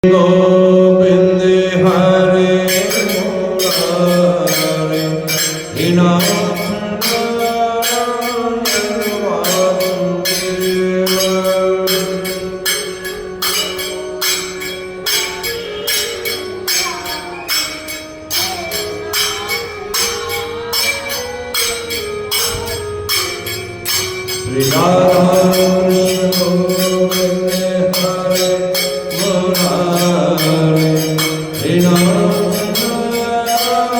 गोविंद हरे मुरारे हे नाथ नारायण वासुदेव। श्री राधा कृष्ण गोविंद हरे मुरारे हे नाथ नारायण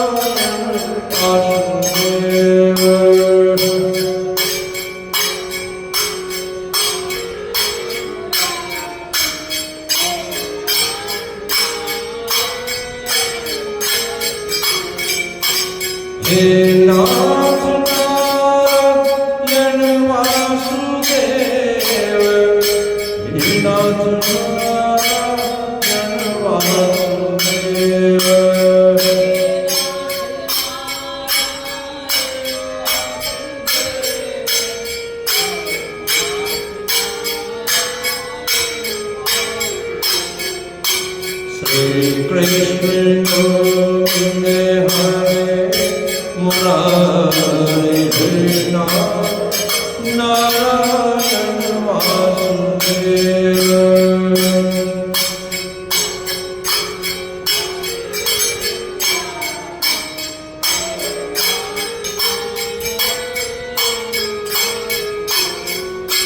वासुदेव। हे नाथ नारायण वासुदेव हे नाथ नारायण वासुदेव। श्री कृष्ण गोविंद हरे मुरारे हे नाथ नारायण वासुदेव।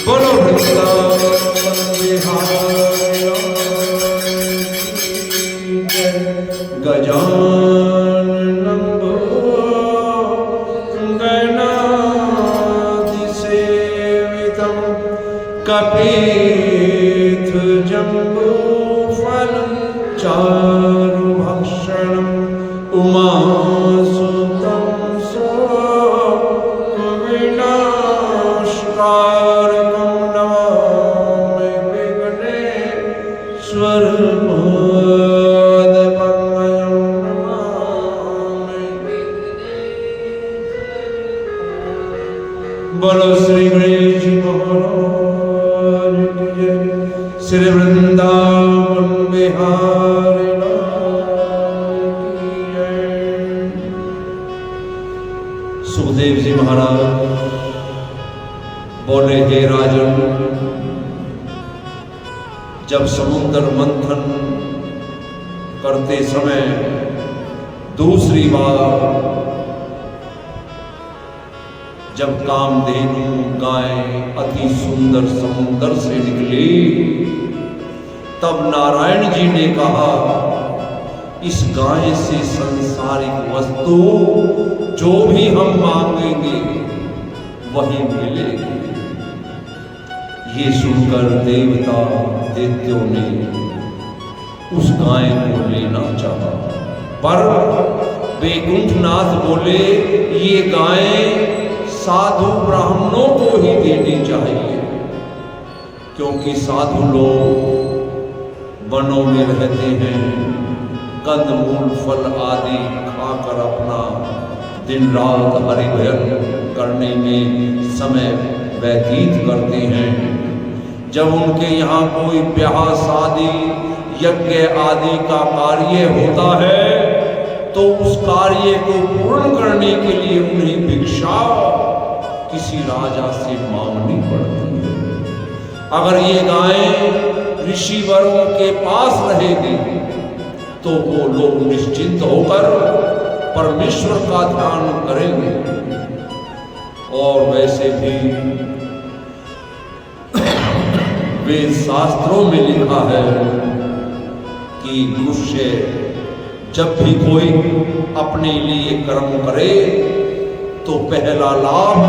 बोलो वृंदावन बिहारी गजाननं गणाधिसेवितं कपित्थजम्बूफलं चारुभक्षणम् उमासुतं विनाशकारकं नमामि विघ्नेश्वरपादपद्मं नमामि। बोलो श्री गणेश जी महाराज की जय। श्री वृंदावन बिहारी लाल की जय। सुखदेव जी महाराज बोले हे राजन, जब समुद्र मंथन करते समय दूसरी बार जब कामधेनु गाय अति सुंदर समुद्र से निकली, तब नारायण जी ने कहा इस गाय से संसारिक वस्तु जो भी हम मांगेंगे वही मिलेगी। ये सुनकर देवता दैत्यों ने उस गाय को लेना चाहा, पर वैकुंठनाथ बोले ये गाय साधु ब्राह्मणों को ही देनी चाहिए, क्योंकि साधु लोग वनों में रहते हैं, कंदमूल फल आदि खाकर अपना दिन रात हरिभजन करने में समय व्यतीत करते हैं। जब उनके यहाँ कोई ब्याह शादी यज्ञ आदि का कार्य होता है तो उस कार्य को पूर्ण करने के लिए उन्हें भिक्षा किसी राजा से मांगनी पड़ती है। अगर ये गाय ऋषि वर्गों के पास रहेगी तो वो लोग निश्चिंत होकर परमेश्वर का ध्यान करेंगे। और वैसे भी वेद शास्त्रों में लिखा है कि मनुष्य जब भी कोई अपने लिए कर्म करे तो पहला लाभ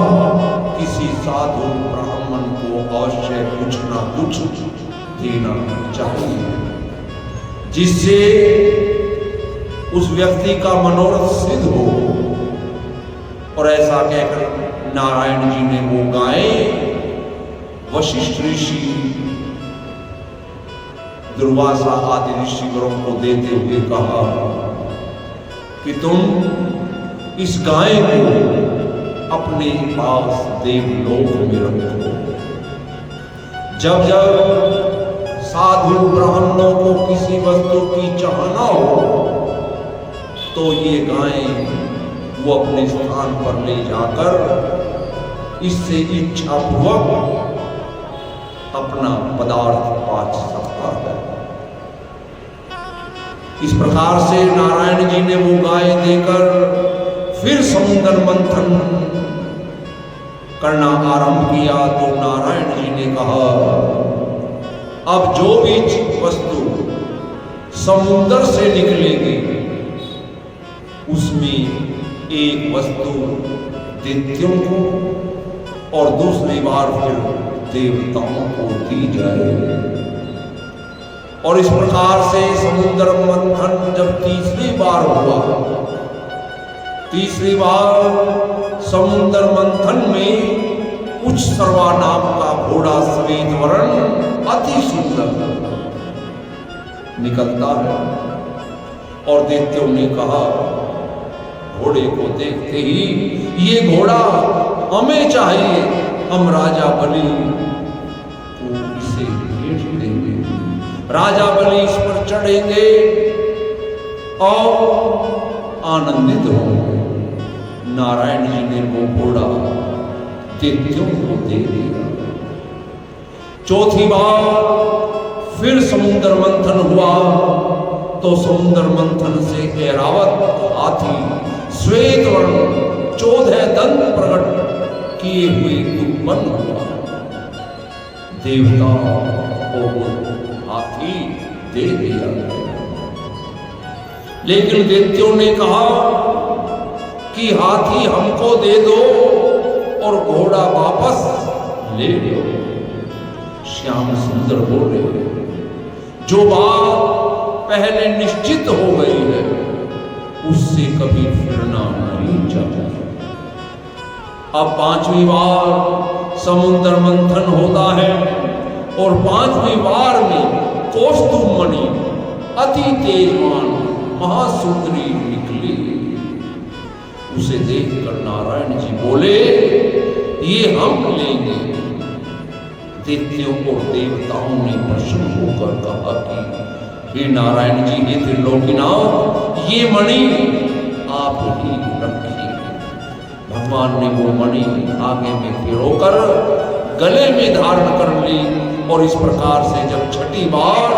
किसी साधु ब्राह्मण को अवश्य कुछ ना कुछ देना चाहिए, जिससे उस व्यक्ति का मनोरथ सिद्ध हो। और ऐसा कहकर नारायण जी ने वो गाय वशिष्ठ ऋषि दुर्वासा आदि ऋषिवरों को देते हुए कहा कि तुम इस गाय को अपने पास देवलोक में रखो। जब जब साधु ब्राह्मणों को किसी वस्तु की चाहना हो तो ये गायें वो अपने स्थान पर ले जाकर इससे इच्छा पूर्वक अपना पदार्थ पाच सकता है। इस प्रकार से नारायण जी ने वो गाय देकर फिर समुद्र मंथन करना आरंभ किया। तो नारायण जी ने कहा, अब जो भी वस्तु समुद्र से निकलेगी उसमें एक वस्तु दैत्यों को और दूसरी बार फिर देवताओं को दी जाए। और इस प्रकार से समुद्र मंथन जब तीसरी बार हुआ, तीसरी बार समुद्र मंथन में उच्च सर्वा नाम का घोड़ा श्वेत वर्ण अति सुंदर निकलता है। और दैत्यों ने कहा, घोड़े को देखते ही ये घोड़ा हमें चाहिए, हम राजा बलि को इसे भेज देंगे। राजा बलि इस पर चढ़ेंगे और आनंदित होंगे। नारायण जी ने वो घोड़ा दैत्यों को दे दिया। चौथी बार फिर समुद्र मंथन हुआ तो समुद्र मंथन से ऐरावत हाथी श्वेत वर्ण 14 दंत प्रकट किए हुए उत्पन्न हुआ। देवता को हाथी दे दिया। लेकिन दैत्यों ने कहा कि हाथी हमको दे दो और घोड़ा वापस ले लो। श्याम सुंदर बोले, जो बात पहले निश्चित हो गई है उससे कभी फिरना नहीं चाहिए। अब पांचवी बार समुद्र मंथन होता है और पांचवी बार में कौस्तुभमणि अति तेजवान महासुंदरी निकली। उसे देखकर नारायण जी बोले, ये हम लेंगे। दैत्यों और देवताओं ने प्रसन्न होकर कहा कि हे नारायण जी, हे त्रिलोकीनाथ, ये मणि आप ही रखिए। भगवान ने वो मणि आगे में पिरोकर गले में धारण कर ली। और इस प्रकार से जब छठी बार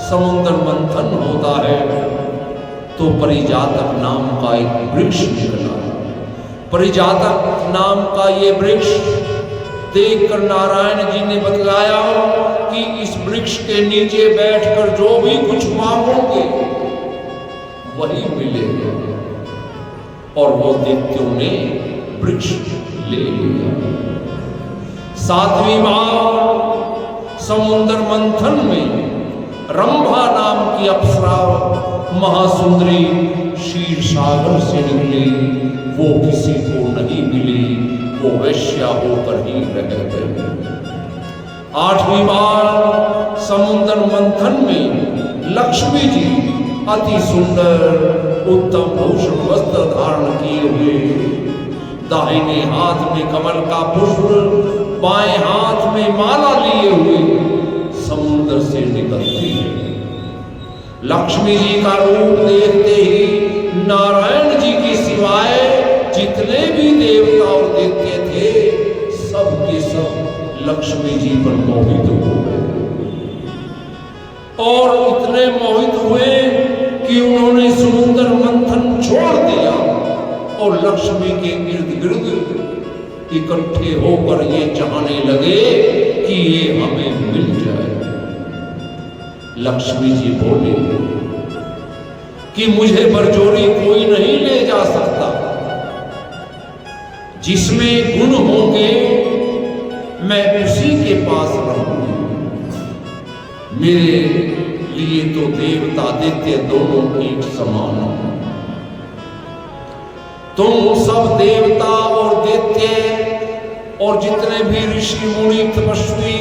समुद्र मंथन होता है तो परिजातक नाम का एक वृक्ष निकला। परिजातक नाम का ये वृक्ष देखकर नारायण जी ने बतलाया कि इस वृक्ष के नीचे बैठकर जो भी कुछ मांगोगे वही मिलेगा। और वो दैत्यों ने वृक्ष ले लिया। सातवीं बार समुद्र मंथन में रंभा नाम की अप्सरा महासुंदरी क्षीर सागर से निकली। वो किसी को नहीं मिली, वो वैश्या होकर ही रह गई। आठवीं बार समुद्र मंथन में लक्ष्मी जी अति सुंदर उत्तम भूषण वस्त्र धारण किए हुए, दाहिने हाथ में कमल का पुष्प, बाएं हाथ में माला लिए हुए समुद्र से निकलती है। लक्ष्मी जी का रूप देखते ही नारायण जी के सिवाय जितने भी देवता और दैत्य थे सब के सब लक्ष्मी जी पर मोहित हो गए। और इतने मोहित हुए कि उन्होंने समुद्र मंथन छोड़ दिया और लक्ष्मी के इर्द गिर्द इकट्ठे होकर ये चाहने लगे कि ये हमें मिल जाए। लक्ष्मी जी बोले कि मुझे बरजोरी कोई नहीं ले जा सकता, जिसमें गुण होंगे मैं उसी के पास रहूंगी। मेरे लिए तो देवता दैत्य दोनों एक समान हैं। तुम सब देवता और दैत्य और जितने भी ऋषि मुनि तपस्वी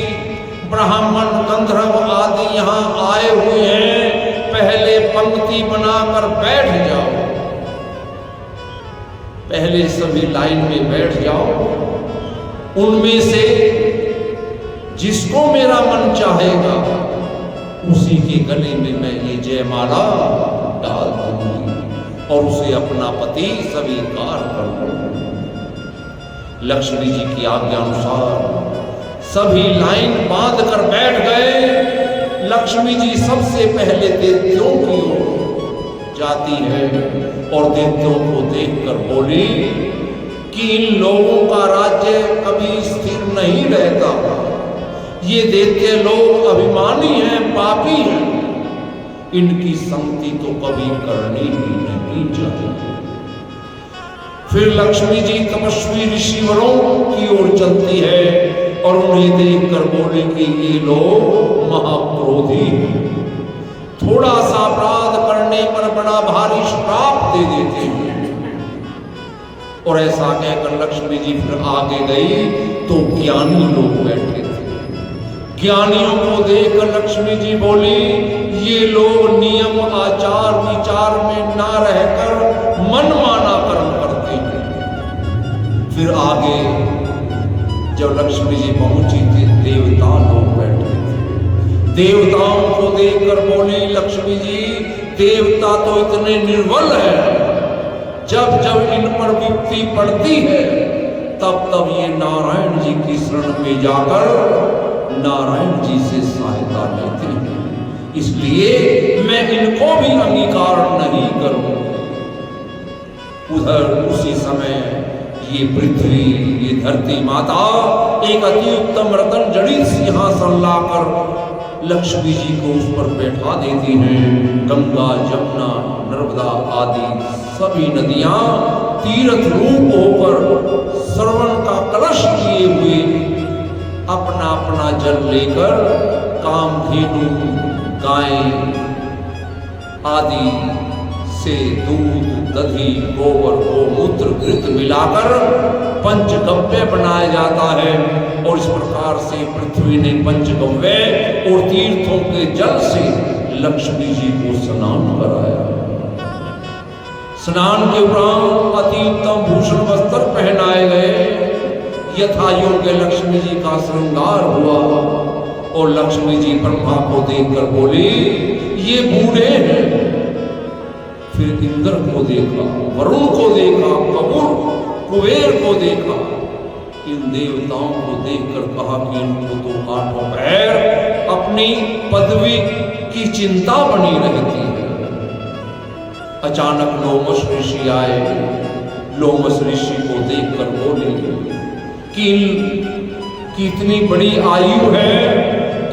ब्राह्मण गंधर्व आदि यहाँ आए हुए हैं, पहले पंक्ति बनाकर बैठ जाओ। पहले सभी लाइन में बैठ जाओ। उनमें से जिसको मेरा मन चाहेगा उसी के गले में मैं ये जयमाला डाल दूंगी और उसे अपना पति स्वीकार कर दूंगी। लक्ष्मी जी की आज्ञा अनुसार सभी लाइन बांध कर बैठ गए। लक्ष्मी जी सबसे पहले दैत्यों की ओर जाती है और दैत्यों को देखकर बोली कि इन लोगों का राज्य कभी स्थिर नहीं रहता। ये दैत्य लोग अभिमानी हैं, पापी हैं, इनकी संगति तो कभी करनी ही नहीं चाहिए। फिर लक्ष्मी जी तपस्वी ऋषिवरों की ओर चलती है और उन्हें देखकर बोली कि ये लोग महाक्रोधी हैं, थोड़ा सा अपराध करने पर बड़ा भारी श्राप दे देते हैं। और ऐसा कहकर लक्ष्मी जी फिर आगे गई तो ज्ञानी लोग बैठे थे। ज्ञानियों को देखकर लक्ष्मी जी बोली ये लोग नियम आचार विचार में ना रहकर मनमाना कर्म करते हैं। फिर आगे जब लक्ष्मी जी पहुंची थी देवता लोग बैठे थे। देवताओं को देखकर बोली लक्ष्मी जी देवता तो इतने निर्बल है, जब जब इन पर विपत्ति पड़ती है तब तब ये नारायण जी की शरण में जाकर नारायण जी से सहायता लेते हैं, इसलिए मैं इनको भी अंगीकार नहीं करूंगा। उधर उसी समय ये पृथ्वी, ये धरती माता एक अति उत्तम रतन जड़ित सिंहासन लाकर लक्ष्मी जी को उस पर बैठा देती हैं। गंगा, जमुना, नर्मदा आदि सभी नदियां तीर्थ रूप होकर श्रवण का कलश लिए हुए अपना अपना जल लेकर कामधेनु, गाय आदि से दूध, दही, गोबर, गोमूत्र, घृत मिलाकर पंचगव्य बनाया जाता है। और इस प्रकार से पृथ्वी ने पंचगव्य और तीर्थों के जल से लक्ष्मी जी को स्नान कराया। स्नान के उपरांत अति उत्तम भूषण वस्त्र पहनाए गए। यथा योग्य लक्ष्मी जी का श्रृंगार हुआ और लक्ष्मी जी ब्रह्मा को देखकर बोली ये बूढ़े हैं। फिर इंद्र को देखा, वरुण को देखा, कपूर कुबेर को देखा। इन देवताओं को देखकर कहा कि इनको तो आठों पैर अपनी पदवी की चिंता बनी रहती है। अचानक लोमस ऋषि आए। लोमस ऋषि को देखकर बोले कि कितनी बड़ी आयु है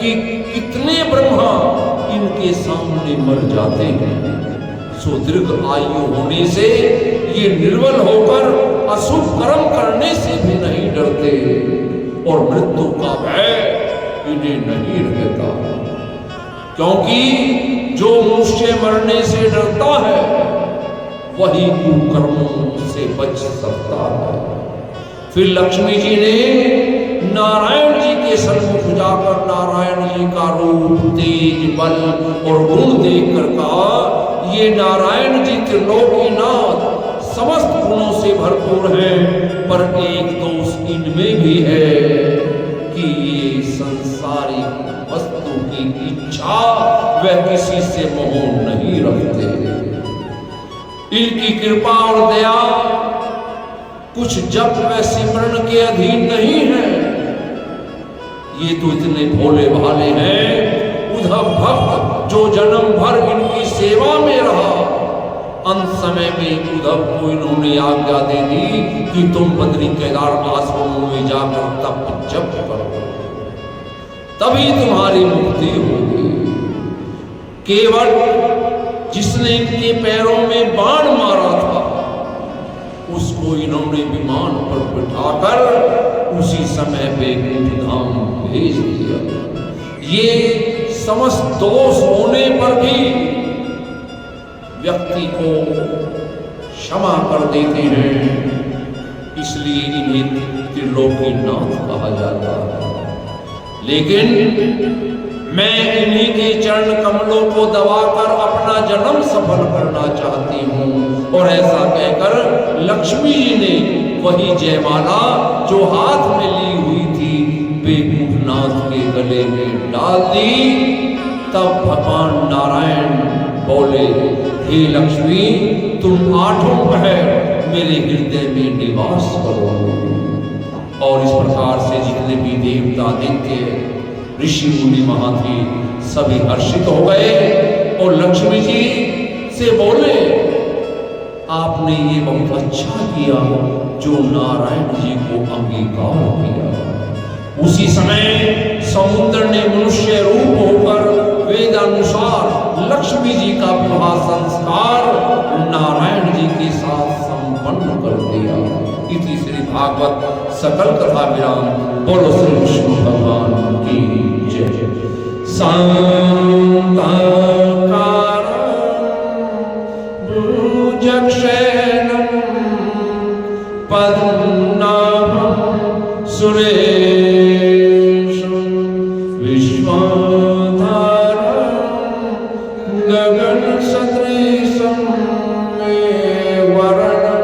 कि कितने ब्रह्मा इनके सामने मर जाते हैं। सो दीर्घ आयु होने से ये निर्बल होकर अशुभ कर्म करने से भी नहीं डरते और मृत्यु का भय इन्हें नहीं रहता, क्योंकि जो मनुष्य मरने से डरता है वही कुकर्मों से बच सकता है। फिर लक्ष्मी जी ने नारायण जी के सन्मुख जाकर नारायण जी का रूप, तेज, बल और गुण देखकर कहा ये नारायण जी त्रिलोकीनाथ समस्त गुणों से भरपूर हैं, पर एक दोष इनमें भी है कि ये संसारिक वस्तु की इच्छा व किसी से मोह नहीं रखते। इनकी कृपा और दया कुछ जप व सिमरण के अधीन नहीं है। ये तो इतने भोले भाले हैं। उद्धव भक्त जो जन्म भर इनकी सेवा में रहा, अंत समय में उद्धव को इन्होंने आज्ञा दे दी कि तुम बद्री केदार आश्रमों में जाकर तप जप करो, तभी तुम्हारी मुक्ति होगी। केवल जिसने इनके पैरों में बाण मारा था उसको इन्होंने विमान पर बिठाकर उसी समय वैकुंठ धाम भेज दिया। ये समस्त दोष होने पर भी व्यक्ति को क्षमा कर देते हैं, इसलिए इन्हें त्रिलोकीनाथ कहा जाता है। लेकिन मैं इन्हीं के चरण कमलों को दबाकर अपना जन्म सफल करना चाहती हूँ। और ऐसा कहकर लक्ष्मी जी ने वही जयमाला जो हाथ में ली हुई थी बेमुखनाथ के गले में डाल दी। तब भगवान नारायण बोले, हे लक्ष्मी, तुम आठों पहर मेरे हृदय में निवास करो। और इस प्रकार से जितने भी देवता, दैत्य, ऋषि मुनि वहां थे, सभी हर्षित हो गए और लक्ष्मी जी से बोले, आपने ये बहुत अच्छा किया जो नारायण जी को अंगीकार किया। उसी समय समुद्र ने मनुष्य रूप होकर वेदानुसार लक्ष्मी जी का विवाह संस्कार नारायण जी के साथ संपन्न कर दिया। इति श्री भागवत सकल कथा विराम। बोलो श्री विष्णु भगवान की जय। भुजगशयनं पद्मनाभं सुरेशं विश्वाधारं गगनसदृशं मेघवर्णं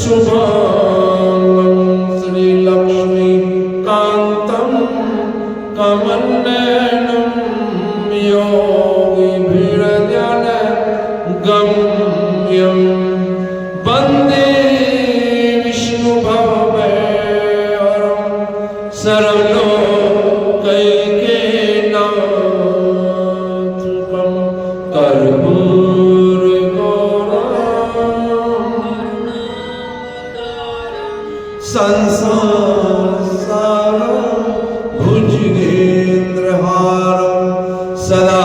शुभांगं श्रीलक्ष्मीकान्तं कमलनयनं योगिभिर्ध्यानगम्यं वन्दे विष्णुभवभयहरं सर्वलोकैकनाथं कर्पूरगौरं संसारसारं भुजगेन्द्रहारं सदा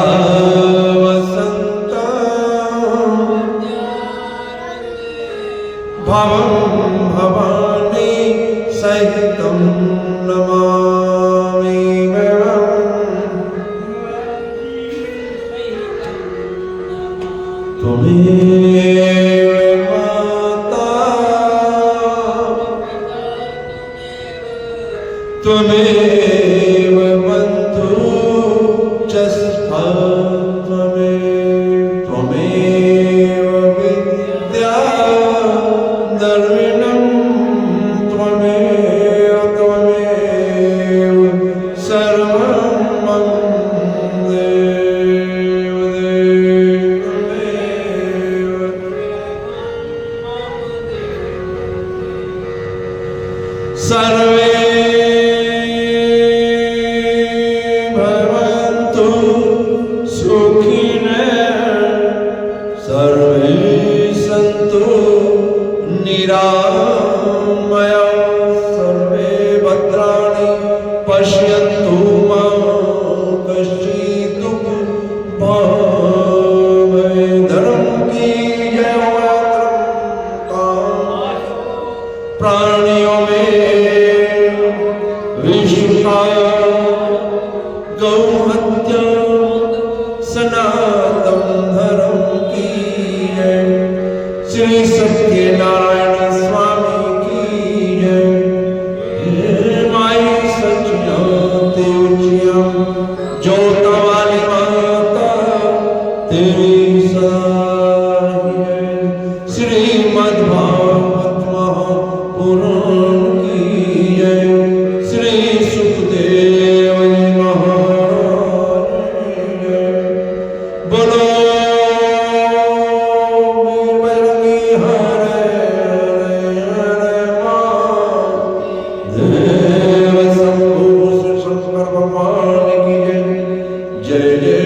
भवं भवानी सहितं नमामि त्वमेव माता त्वमेव बन्धु च सखा त्वमेव विद्या दर्विणं त्वमेव सर्वं मम देव सर्वे भवन्तु सुखिनः सर्वे सन्तु निरामयाः सर्वे भद्राणि पश्यन्तु मा कश्चित् दुःखभाग् धर्म की जय प्राणियों में विश्वका गौ हत्या सनातन धर्म की जय। श्री सत्यनारायण स्वामी की जय। माई सचियाते उचियम जोता वाली माता तेरी सहाय। श्रीमद्भागवत महापुराण की जय। श्री सुखदेव जी महाराज की जय। बोलो बजरंगी हरे हरे महादेव शंभो शंकर भगवान की जय। जय जय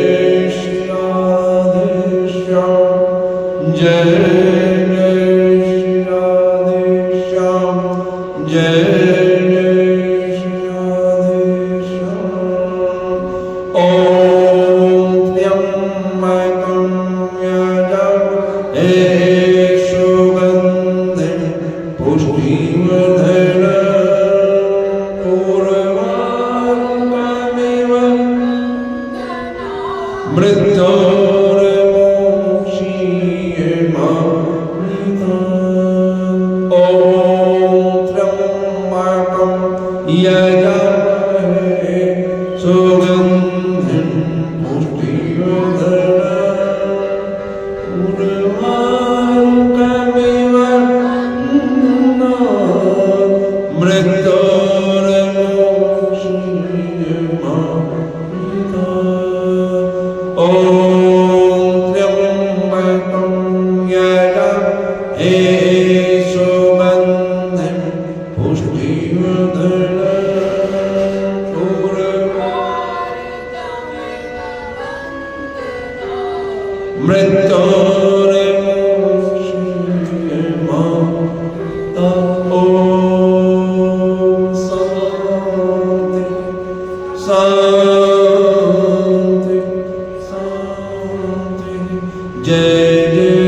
श्री राधे श्याम जय जय श्री राधे श्याम जय जय श्री राधे श्याम। ओम त्र्यंबकं यजामहे सुगन्धिं पुष्टिवर्धनं उर्वारुकमिव मृत्योर्मोक्षीयमामृतात्। ॐ त्र्यंबकं यजामहे सुगन्धिं पुष्टिवर्धनं उर्वारुकमिव मृत्योर्मोक्षीयमामृतात्। मृत्युर्मोक्षमाता ओम शांति शांति शांति। जय जय